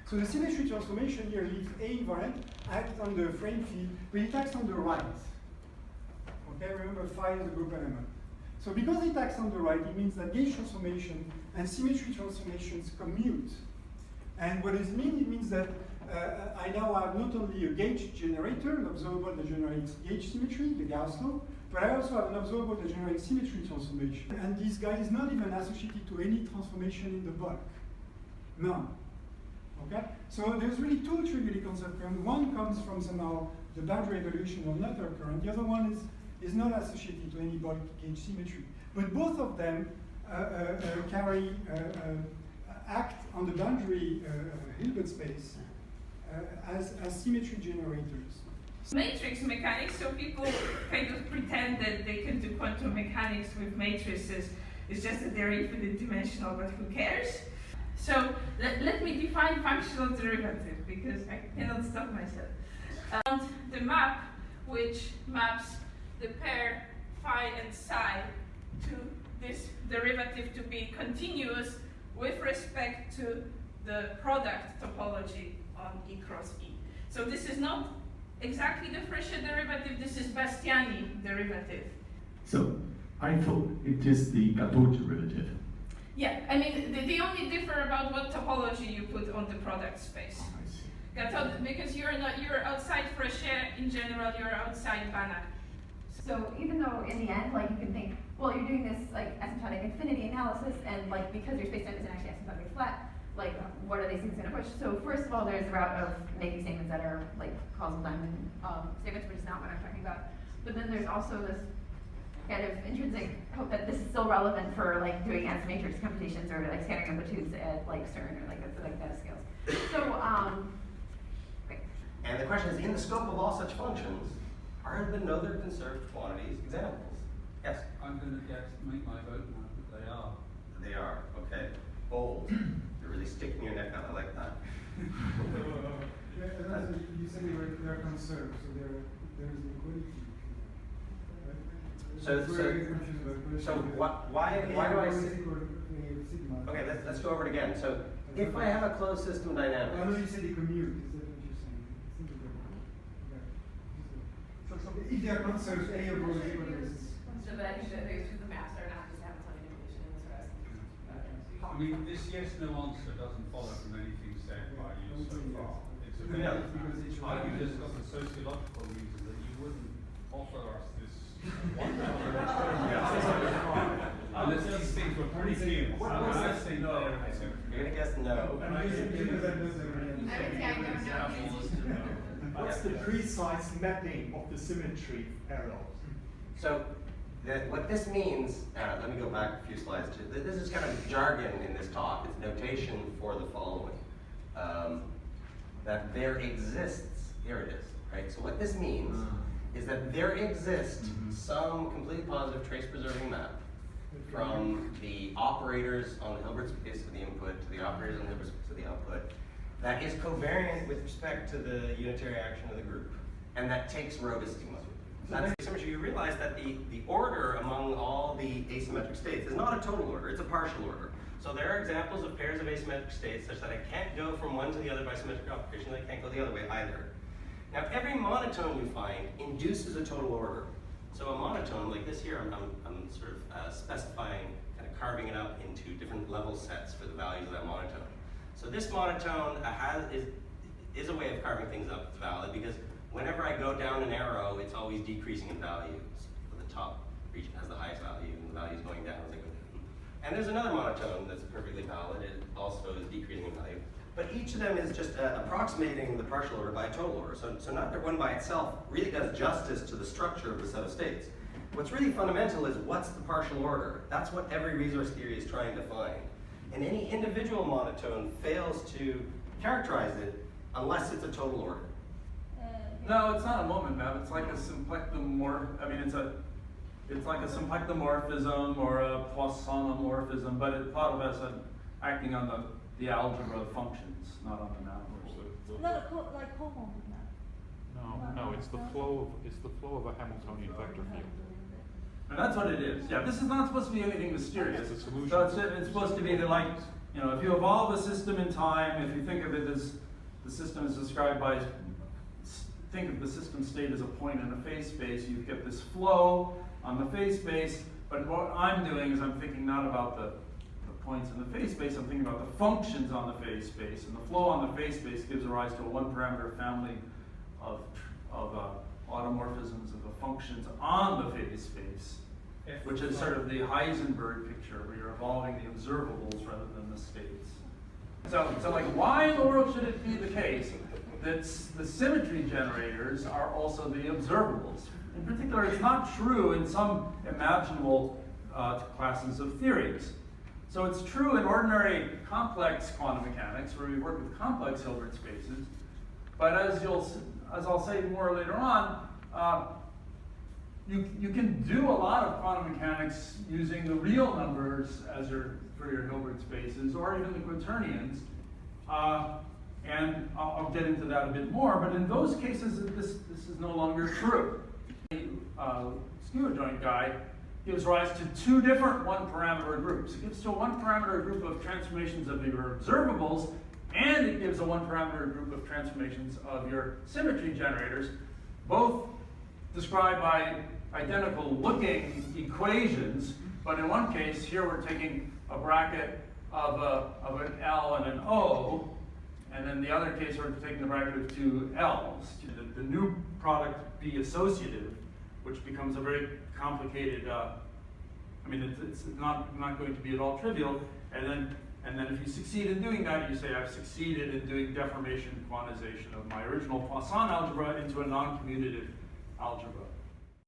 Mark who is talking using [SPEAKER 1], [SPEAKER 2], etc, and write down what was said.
[SPEAKER 1] So the symmetry transformation here leaves A invariant, acts on the frame field, but it acts on the right. Okay, remember phi is a group element. So because it acts on the right, it means that gauge transformation and symmetry transformations commute. And what does it mean? It means that I now have not only a gauge generator, an observable that generates gauge symmetry, the Gauss law, but I also have an observable that generates symmetry transformation. And this guy is not even associated to any transformation in the bulk. None. Okay? So there's really two trivially conserved currents. One comes from somehow the boundary evolution of Noether current. The other one is not associated to any bulk gauge symmetry. But both of them act on the boundary Hilbert space as symmetry generators.
[SPEAKER 2] Matrix mechanics, so people kind of pretend that they can do quantum mechanics with matrices. It's just that they're infinite dimensional, but who cares? So let me define functional derivative, because I cannot stop myself. The map, which maps the pair phi and psi to this derivative to be continuous with respect to the product topology on E cross E. So this is not exactly the Frischer derivative, this is Bastiani derivative.
[SPEAKER 3] So I thought it is the Gadot derivative.
[SPEAKER 2] Yeah, I mean, they only differ about what topology you put on the product space.
[SPEAKER 3] Oh, I see.
[SPEAKER 2] Gadot, because you're outside Frischer in general, you're outside Banach.
[SPEAKER 4] So even though in the end, like you can think, well, you're doing this like asymptotic infinity analysis, and like because your spacetime isn't actually asymptotically flat, like what are these things going to push? So first of all, there's the route of making statements that are like causal diamond statements, which is not what I'm talking about. But then there's also this kind of intrinsic hope that this is still relevant for like doing answer matrix computations or like scattering amplitudes at like CERN or like meta scales. So great.
[SPEAKER 5] And the question is, in the scope of all such functions, are the Noether conserved quantities examples? Yes?
[SPEAKER 6] I'm going to make my vote now that they are.
[SPEAKER 5] They are, okay. Bold. You're really sticking your neck out, I like that.
[SPEAKER 1] You said they're conserved, so there's liquidity.
[SPEAKER 5] So why do I say? Okay, let's go over it again. So if I have a closed system dynamics.
[SPEAKER 1] I know you said they commute. Is that what you're saying? If they are conserved, A of those equations.
[SPEAKER 4] So that I think that those the maps are not just Hamiltonian evolution in this rest.
[SPEAKER 6] I mean, this yes no answer doesn't follow from anything said by you so far. It's a
[SPEAKER 5] No.
[SPEAKER 6] I just got the sociological reason that you wouldn't offer us this one. Unless these things were pretty clear. I think no.
[SPEAKER 5] You're going to guess no.
[SPEAKER 7] What's the precise mapping of the symmetry arrow?
[SPEAKER 5] So what this means, let me go back a few slides. This is kind of jargon in this talk. It's notation for the following. That there exists, here it is, right? So what this means is that there exists some completely positive trace preserving map from the operators on the Hilbert space of the input to the operators on the Hilbert space of the output that is covariant with respect to the unitary action of the group, and that takes rho to sigma. That's asymmetry. You realize that the order among all the asymmetric states is not a total order, it's a partial order. So there are examples of pairs of asymmetric states such that I can't go from one to the other by symmetric operation, I can't go the other way either. Now every monotone you find induces a total order. So a monotone like this here, I'm sort of specifying, kind of carving it up into different level sets for the values of that monotone. So this monotone is a way of carving things up. It's valid because whenever I go down an arrow, it's always decreasing in value. So the top region has the highest value, and the value is going down as I go down. And there's another monotone that's perfectly valid. It also is decreasing in value. But each of them is just approximating the partial order by a total order. So not that one by itself really does justice to the structure of the set of states. What's really fundamental is what's the partial order. That's what every resource theory is trying to find. And any individual monotone fails to characterize it unless it's a total order.
[SPEAKER 8] No, it's not a moment map. It's like a symplectomorph. I mean, it's like a symplectomorphism or a Poissonomorphism, but it thought of as acting on the algebra of functions, not on the map.
[SPEAKER 9] Not like cohomology map.
[SPEAKER 10] No, it's the flow of a Hamiltonian vector field.
[SPEAKER 8] And that's what it is. Yeah, this is not supposed to be anything mysterious.
[SPEAKER 10] It's a solution.
[SPEAKER 8] So it's supposed to be like, you know, if you evolve a system in time, if you think of it as the system is described by, think of the system state as a point in a phase space, you get this flow on the phase space, but what I'm doing is I'm thinking not about the points in the phase space, I'm thinking about the functions on the phase space, and the flow on the phase space gives rise to a one-parameter family of automorphisms of the functions on the phase space, which is sort of the Heisenberg picture, where you're evolving the observables rather than the states. So like, why in the world should it be the case that the symmetry generators are also the observables? In particular, it's not true in some imaginable classes of theories. So it's true in ordinary complex quantum mechanics, where we work with complex Hilbert spaces. But as I'll say more later on, you can do a lot of quantum mechanics using the real numbers as for your Hilbert spaces, or even the quaternions. And I'll get into that a bit more. But in those cases, this is no longer true. Skew adjoint guy gives rise to two different one-parameter groups. It gives to a one-parameter group of transformations of your observables, and it gives a one-parameter group of transformations of your symmetry generators, both described by identical-looking equations, but in one case, here we're taking a bracket of an L and an O, and in the other case, we're taking the bracket of two L's. The new product be associative, which becomes a very complicated, it's not going to be at all trivial, and then if you succeed in doing that, you say, I've succeeded in doing deformation quantization of my original Poisson algebra into a non-commutative algebra.